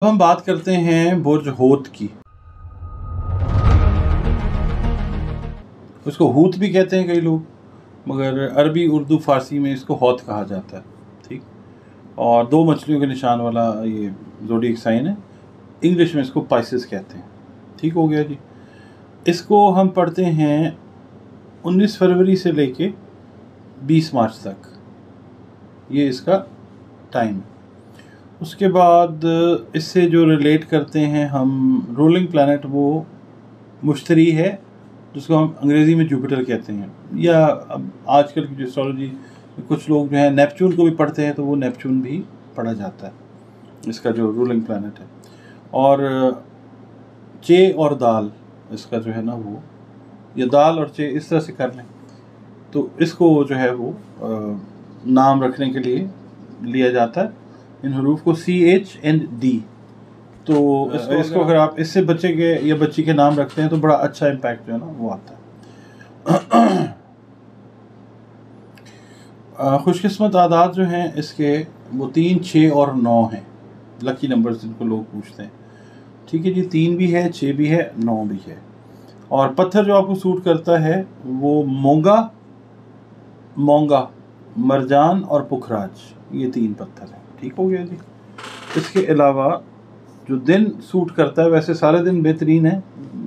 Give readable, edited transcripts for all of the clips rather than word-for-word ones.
अब हम बात करते हैं बुर्ज होत की। उसको हूत भी कहते हैं कई लोग, मगर अरबी उर्दू फ़ारसी में इसको हौत कहा जाता है। ठीक, और दो मछलियों के निशान वाला ये ज़ोडिएक साइन है। इंग्लिश में इसको पाइसेस कहते हैं। ठीक हो गया जी। इसको हम पढ़ते हैं 19 फरवरी से लेके 20 मार्च तक, ये इसका टाइम है। उसके बाद इससे जो रिलेट करते हैं हम रूलिंग प्लैनेट, वो मुश्तरी है, जिसको हम अंग्रेज़ी में जुपिटर कहते हैं, या अब आजकल की एस्ट्रोलॉजी कुछ लोग जो है नेपच्यून को भी पढ़ते हैं, तो वो नेपच्यून भी पढ़ा जाता है, इसका जो रूलिंग प्लैनेट है। और चे और दाल इसका जो है ना वो, या दाल और चे इस तरह से कर लें, तो इसको जो है वो नाम रखने के लिए लिया जाता है इन हरूफ को, CHND। तो इसको अगर आप इससे बच्चे के या बच्ची के नाम रखते हैं तो बड़ा अच्छा इम्पैक्ट जो है ना वो आता है। खुशकिस्मत आदाद जो हैं इसके वो 3, 6 और 9 हैं, लकी नंबर्स जिनको लोग पूछते हैं। ठीक है जी, 3 भी है, 6 भी है, 9 भी है। और पत्थर जो आपको सूट करता है वो मोंगा, मरजान और पुखराज, ये 3 पत्थर हैं। ठीक हो गया जी। इसके अलावा जो दिन सूट करता है, वैसे सारे दिन बेहतरीन है,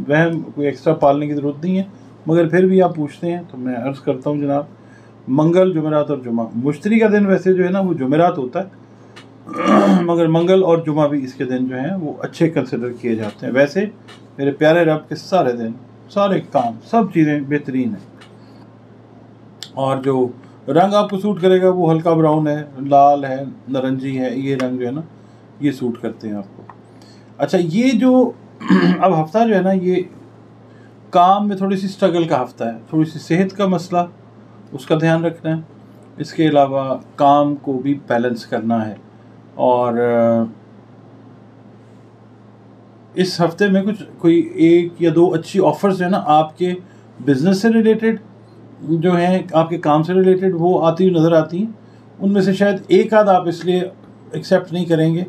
वह कोई एक्स्ट्रा पालने की ज़रूरत नहीं है, मगर फिर भी आप पूछते हैं तो मैं अर्ज़ करता हूँ जनाब, मंगल, जुमेरात और जुमा। मुश्तरी का दिन वैसे जो है ना वो जुमेरात होता है, मगर मंगल और जुमा भी इसके दिन जो हैं वो अच्छे कंसिडर किए जाते हैं। वैसे मेरे प्यारे रब के सारे दिन, सारे काम, सब चीज़ें बेहतरीन हैं। और जो रंग आपको सूट करेगा वो हल्का ब्राउन है, लाल है, नारंगी है, ये रंग जो है ना ये सूट करते हैं आपको। अच्छा, ये जो अब हफ्ता जो है ना, ये काम में थोड़ी सी स्ट्रगल का हफ्ता है, थोड़ी सी सेहत का मसला, उसका ध्यान रखना है। इसके अलावा काम को भी बैलेंस करना है। और इस हफ्ते में कोई 1 या 2 अच्छी ऑफर्स जो है ना आपके बिजनेस से रिलेटेड जो हैं, आपके काम से रिलेटेड, वो आती हुई नज़र आती हैं। उनमें से शायद एक आध आप इसलिए एक्सेप्ट नहीं करेंगे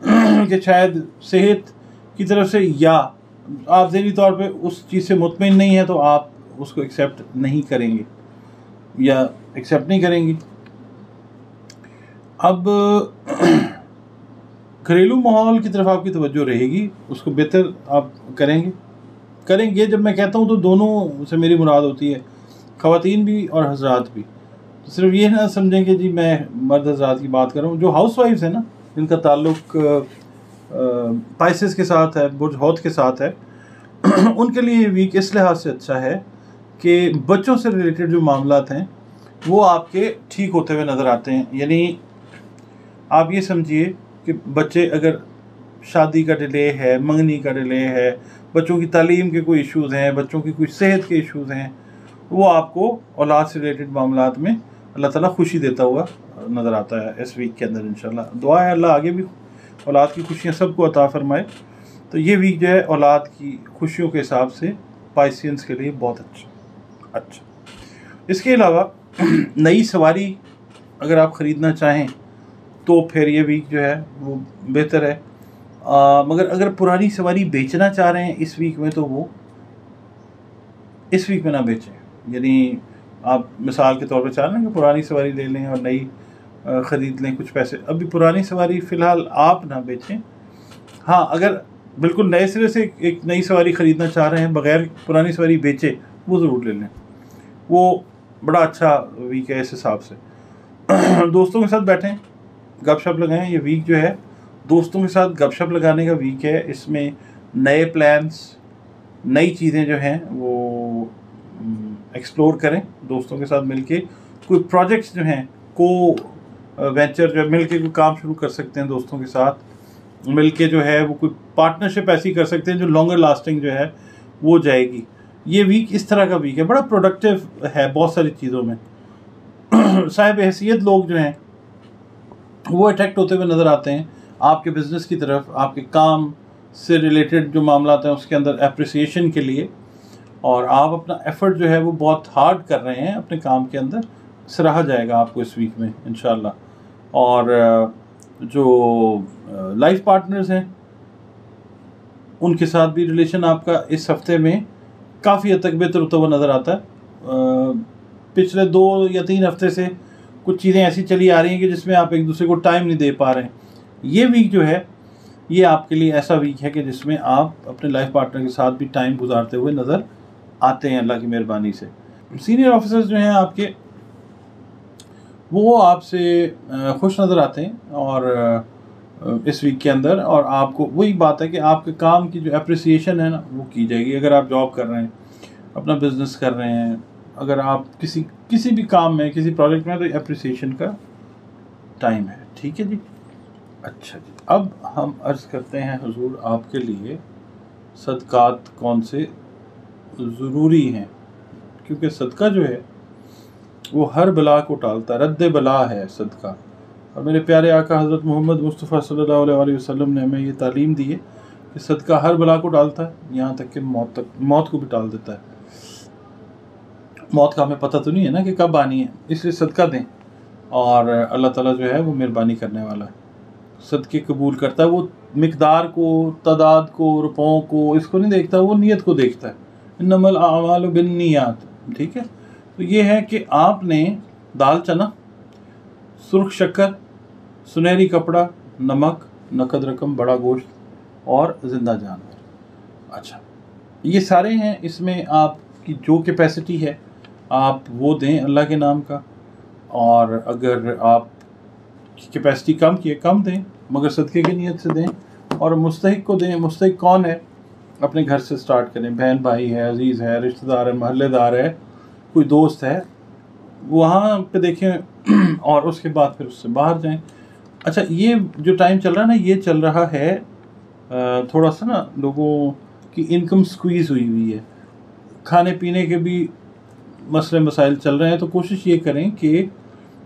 कि शायद सेहत की तरफ से, या आप ज़हनी तौर पे उस चीज़ से मुतमिन नहीं है, तो आप उसको एक्सेप्ट नहीं करेंगे या एक्सेप्ट नहीं करेंगी। अब घरेलू माहौल की तरफ आपकी तवज्जो रहेगी, उसको बेहतर आप करेंगे। जब मैं कहता हूँ तो दोनों से मेरी मुराद होती है, ख़वातीन भी और हज़रात भी। तो सिर्फ ये ना समझें कि जी मैं मर्द हज़रात की बात कर रहा हूँ। जो हाउस वाइफ्स हैं ना, जिनका ताल्लुक पाइसेस के साथ है, बुर्ज हौत के साथ है, उनके लिए ये वीक इस लिहाज से अच्छा है कि बच्चों से रिलेटेड जो मामलात हैं वो आपके ठीक होते हुए नज़र आते हैं। यानी आप ये समझिए कि बच्चे, अगर शादी का डिले है, मंगनी का डिले है, बच्चों की तालीम के कोई इश्यूज़ हैं, बच्चों की कोई सेहत के इश्यूज़ हैं, वो आपको औलाद से रिलेटेड मामलात में अल्लाह ताला खुशी देता हुआ नज़र आता है इस वीक के अंदर। इंशाल्लाह दुआ है अल्लाह आगे भी औलाद की खुशियाँ सबको अता फरमाए। तो ये वीक जो है औलाद की खुशियों के हिसाब से पाइसियंस के लिए बहुत अच्छा। इसके अलावा नई सवारी अगर आप ख़रीदना चाहें तो फिर ये वीक जो है वो बेहतर है। मगर अगर पुरानी सवारी बेचना चाह रहे हैं इस वीक में, तो वो इस वीक में ना बेचें। यानी आप मिसाल के तौर पर चाह रहे हैं कि पुरानी सवारी ले लें और नई ख़रीद लें, कुछ पैसे, अभी पुरानी सवारी फ़िलहाल आप ना बेचें। हाँ, अगर बिल्कुल नए सिरे से एक नई सवारी ख़रीदना चाह रहे हैं बग़ैर पुरानी सवारी बेचे, वो ज़रूर ले लें, वो बड़ा अच्छा वीक है इस हिसाब से। दोस्तों के साथ बैठें, गपशप लगाएं। ये वीक जो है दोस्तों के साथ गपशप लगाने का वीक है। इसमें नए प्लान्स, नई चीज़ें जो हैं वो एक्सप्लोर करें दोस्तों के साथ मिलके। कोई प्रोजेक्ट्स जो हैं, वेंचर जो है, मिलके कोई काम शुरू कर सकते हैं दोस्तों के साथ मिलके, जो है वो कोई पार्टनरशिप ऐसी कर सकते हैं जो लॉन्गर लास्टिंग जो है वो जाएगी। ये वीक इस तरह का वीक है, बड़ा प्रोडक्टिव है बहुत सारी चीज़ों में। साहिब हैसियत लोग जो हैं वो अट्रैक्ट होते हुए नज़र आते हैं आपके बिज़नेस की तरफ, आपके काम से रिलेटेड जो मामलात हैं उसके अंदर अप्रिसिएशन के लिए। और आप अपना एफ़र्ट जो है वो बहुत हार्ड कर रहे हैं अपने काम के अंदर, सराहा जाएगा आपको इस वीक में इंशाल्लाह। और जो लाइफ पार्टनर्स हैं ان کے ساتھ بھی ریلیشن آپ کا اس ہفتے میں کافی حد تک بہتر ہوتا ہوا نظر آتا ہے. پچھلے 2 یا 3 ہفتے سے کچھ چیزیں ایسی چلی آ رہی ہیں کہ جس میں آپ ایک دوسرے کو ٹائم نہیں دے پا رہے ہیں. یہ ویک جو ہے یہ آپ کے لیے ایسا ویک ہے کہ جس میں آپ اپنے لائف پارٹنر کے ساتھ بھی ٹائم گزارتے ہوئے نظر آتے ہیں اللہ کی مہربانی سے. سینئر آفیسرز جو ہیں آپ کے وہ آپ سے خوش نظر آتے ہیں اور اس ویک کے اندر، اور آپ کو وہی بات ہے کہ آپ کے کام کی جو اپریسیشن ہے نا وہ کی جائے گی. اگر آپ جاب کر رہے ہیں، اپنا بزنس کر رہے ہیں، اگر آپ کسی بھی کام میں، کسی پروجیکٹ میں، تو اپریسیشن کا ٹائم ہے. ٹھیک ہے جی. اچھا جی، اب ہم عرض کرتے ہیں حضور آپ کے لیے صدقات کون سے ضروری ہیں، کیونکہ صدقہ جو ہے وہ ہر بلا کو ٹالتا ہے، رد بلا ہے صدقہ. اور میرے پیارے آقا حضرت محمد مصطفیٰ صلی اللہ علیہ وسلم نے ہمیں یہ تعلیم دی ہے کہ صدقہ ہر بلا کو ٹالتا ہے، یہاں تک کہ موت کو بھی ٹال دیتا ہے. موت کا ہمیں پتہ تو نہیں ہے نا کہ کب آنی ہے، اس لیے صدقہ دیں، اور اللہ تعالیٰ جو ہے وہ مہربانی کرنے والا ہے، صدقے قبول کرتا ہے. وہ مقدار کو، تعداد کو، روپوں کو، اس کو نہیں دیکھتا، وہ نیت کو دیکھتا ہے. انما الاعمال بالنیات. ٹھیک ہے. تو یہ ہے کہ آپ نے دال چنا، سرخ شکر، سنہری کپڑا، نمک، نقد رقم، بڑا گوشت اور زندہ جانور. اچھا، یہ سارے ہیں. اس میں آپ کی جو کیپیسٹی ہے آپ وہ دیں اللہ کے نام کا، اور اگر آپ کی کیپیسٹی کم کی ہے کم دیں، مگر صدقے کی نیت سے دیں، اور مستحق کو دیں. مستحق کون ہے؟ اپنے گھر سے سٹارٹ کریں. بہن بھائی ہے، عزیز ہے، رشتہ دار ہے، محلے دار ہے، کوئی دوست ہے، وہاں پہ دیکھیں، اور اس کے بعد پھر اس سے باہر جائیں. اچھا، یہ جو ٹائم چل رہا ہے نا، یہ چل رہا ہے تھوڑا سا نا لوگوں کی انکم سکویز ہوئی ہے، کھانے پینے کے بھی مسئلے مسائل چل رہے ہیں. تو کوشش یہ کریں کہ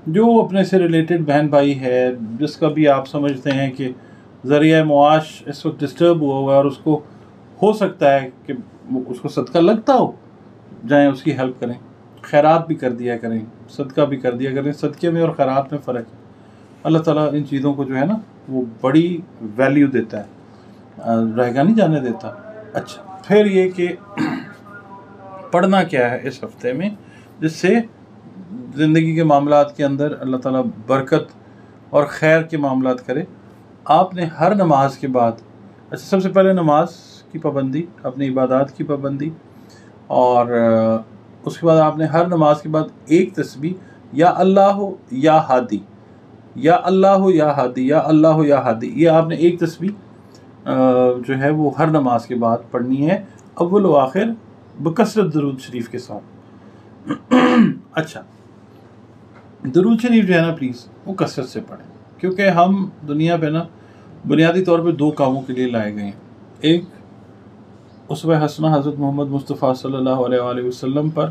جو اپنے سے ریلیٹڈ بہن بھائی ہے، جس کا بھی آپ سمجھتے ہیں کہ ذریعہ معاش اس وقت ڈسٹرب ہوا ہوا ہے اور اس کو ہو سکتا ہے کہ اس کو صدقہ لگتا ہو، جائیں اس کی ہیلپ کریں. خیرات بھی کر دیا کریں، صدقہ بھی کر دیا کریں. صدقے میں اور خیرات میں فرق ہے. اللہ تعالیٰ ان چیزوں کو جو ہے نا وہ بڑی ویلیو دیتا ہے، رہے گا نہیں جانے دیتا. اچھا، پھر یہ کہ پڑھنا کیا ہے اس ہفتے میں جس سے زندگی کے معاملات کے اندر اللہ تعالیٰ برکت اور خیر کے معاملات کرے. آپ نے ہر نماز کے بعد، اچھا سب سے پہلے نماز کی پابندی، اپنی عبادات کی پابندی، اور اس کے بعد آپ نے ہر نماز کے بعد ایک تسبیح یا اللہ یا ہادی، یا اللہ یا ہادی، یا اللہ یا ہادی، یہ آپ نے ایک تسبیح جو ہے وہ ہر نماز کے بعد پڑھنی ہے، اول و آخر بکثرت درود شریف کے ساتھ. اچھا، درود شریف جو ہے نا پلیز وہ کثرت سے پڑھیں، کیونکہ ہم دنیا پہ نا بنیادی طور پہ 2 کاموں کے لیے لائے گئے ہیں. ایک اسوہ حسنہ حضرت محمد مصطفیٰ صلی اللہ علیہ وآلہ وسلم پر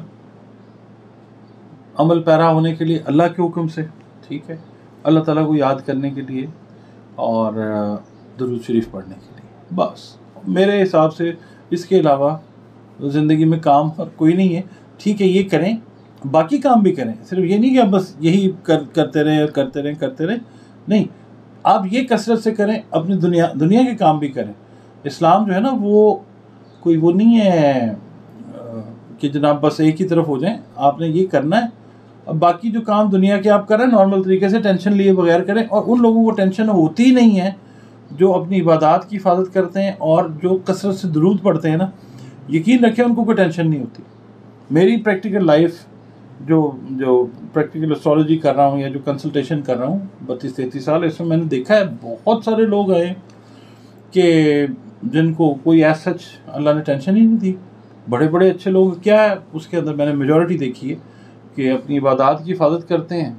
عمل پیرا ہونے کے لیے اللہ کے حکم سے، ٹھیک ہے، اللہ تعالیٰ کو یاد کرنے کے لیے، اور درود شریف پڑھنے کے لیے. بس میرے حساب سے اس کے علاوہ زندگی میں کام اور کوئی نہیں ہے. ٹھیک ہے، یہ کریں، باقی کام بھی کریں. صرف یہ نہیں کہ آپ بس یہی کرتے رہیں. نہیں، آپ یہ کثرت سے کریں، اپنی دنیا کے کام بھی کریں. اسلام جو ہے نا وہ کوئی وہ نہیں ہے کہ جناب بس ایک ہی طرف ہو جائیں. آپ نے یہ کرنا ہے. اب باقی جو کام دنیا کے آپ کریں نارمل طریقے سے، ٹینشن لیے بغیر کریں. اور ان لوگوں کو ٹینشن ہوتی نہیں ہے جو اپنی عبادات کی حفاظت کرتے ہیں اور جو کثرت سے درود پڑھتے ہیں نا، یقین رکھیں ان کو کوئی ٹینشن نہیں ہوتی. میری پریکٹیکل لائف جو پریکٹیکل اسٹرالوجی کر رہا ہوں یا جو کنسلٹیشن کر رہا ہوں 32-33 سال، اس میں میں نے دیکھا ہے بہت سارے لوگ آئے کہ جن کو کوئی ایز سچ اللہ نے ٹینشن ہی نہیں دی. بڑے بڑے اچھے لوگ کیا ہے اس کے اندر میں نے میجورٹی دیکھی ہے کہ اپنی عبادات کی حفاظت کرتے ہیں،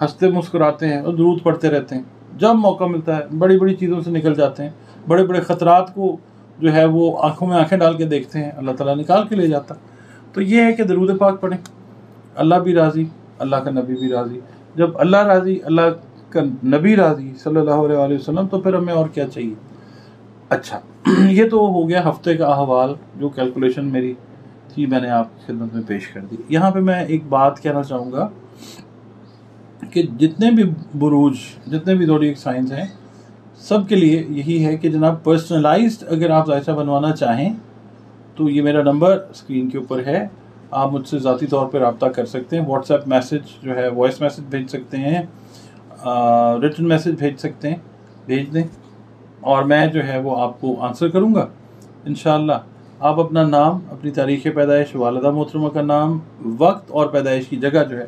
ہنستے مسکراتے ہیں اور درود پڑھتے رہتے ہیں. جب موقع ملتا ہے بڑی بڑی چیزوں سے نکل جاتے ہیں، بڑے بڑے خطرات کو جو ہے وہ آنکھوں میں آنکھیں ڈال کے دیکھتے ہیں، اللہ تعالیٰ نکال کے لے جاتا. تو یہ ہے کہ درود پاک پڑھیں، اللہ بھی راضی، اللہ کا نبی بھی راضی. جب اللہ راضی، اللہ کا نبی راضی صلی اللہ علیہ وآلہ وسلم، تو پھر ہمیں اور کیا چاہیے. اچھا، یہ تو ہو گیا ہفتے کا احوال، جو کیلکولیشن میری تھی میں نے آپ کی خدمت میں پیش کر دی. یہاں پہ میں ایک بات کہنا چاہوں گا کہ جتنے بھی بروج، جتنے بھی زوڈیک سائنز ہیں، सब के लिए यही है कि जनाब पर्सनलाइज्ड अगर आप जायचा बनवाना चाहें तो ये मेरा नंबर स्क्रीन के ऊपर है, आप मुझसे ज़ाती तौर पर रब्ता कर सकते हैं। व्हाट्सएप मैसेज जो है वॉइस मैसेज भेज सकते हैं, रिटन मैसेज भेज सकते हैं, भेज दें और मैं जो है वो आपको आंसर करूँगा इंशाअल्लाह। आप अपना नाम, अपनी तारीख़ पैदाइश, वालिदा मोहतरमा का नाम, वक्त और पैदाइश की जगह जो है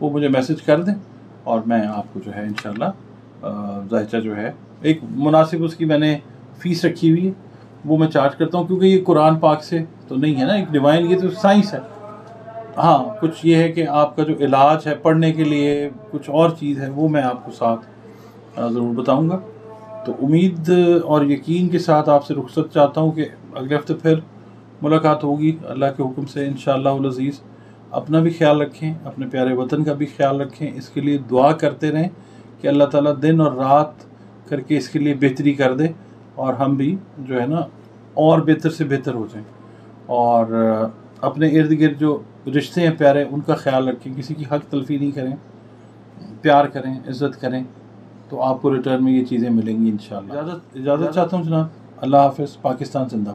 वो मुझे मैसेज कर दें और मैं आपको जो है इंशाअल्लाह जायचा जो है एक मुनासिब उसकी मैंने फ़ीस रखी हुई है, वो मैं चार्ज करता हूँ क्योंकि ये कुरान पाक से तो नहीं है ना, एक डिवाइन, ये तो साइंस है। हाँ, कुछ ये है कि आपका जो इलाज है पढ़ने के लिए कुछ और चीज़ है, वो मैं आपको साथ ज़रूर बताऊँगा। तो उम्मीद और यकीन के साथ आपसे रुखसत चाहता हूँ कि अगले हफ्ते फिर मुलाकात होगी अल्लाह के हुक्म से इंशाअल्लाह अज़ीज़। अपना भी ख्याल रखें, अपने प्यारे वतन का भी ख्याल रखें, इसके लिए दुआ करते रहें कि अल्लाह ताला दिन और रात करके इसके लिए बेहतरी कर दे और हम भी जो है ना और बेहतर से बेहतर हो जाएं। और अपने इर्द गिर्द जो रिश्ते हैं प्यारे, उनका ख्याल रखें, किसी की हक तलफी नहीं करें, प्यार करें, इज़्ज़त करें, तो आपको रिटर्न में ये चीज़ें मिलेंगी इंशाअल्लाह। इजाज़त चाहता हूँ जनाब। अल्लाह हाफ़िज़। पाकिस्तान जिंदा।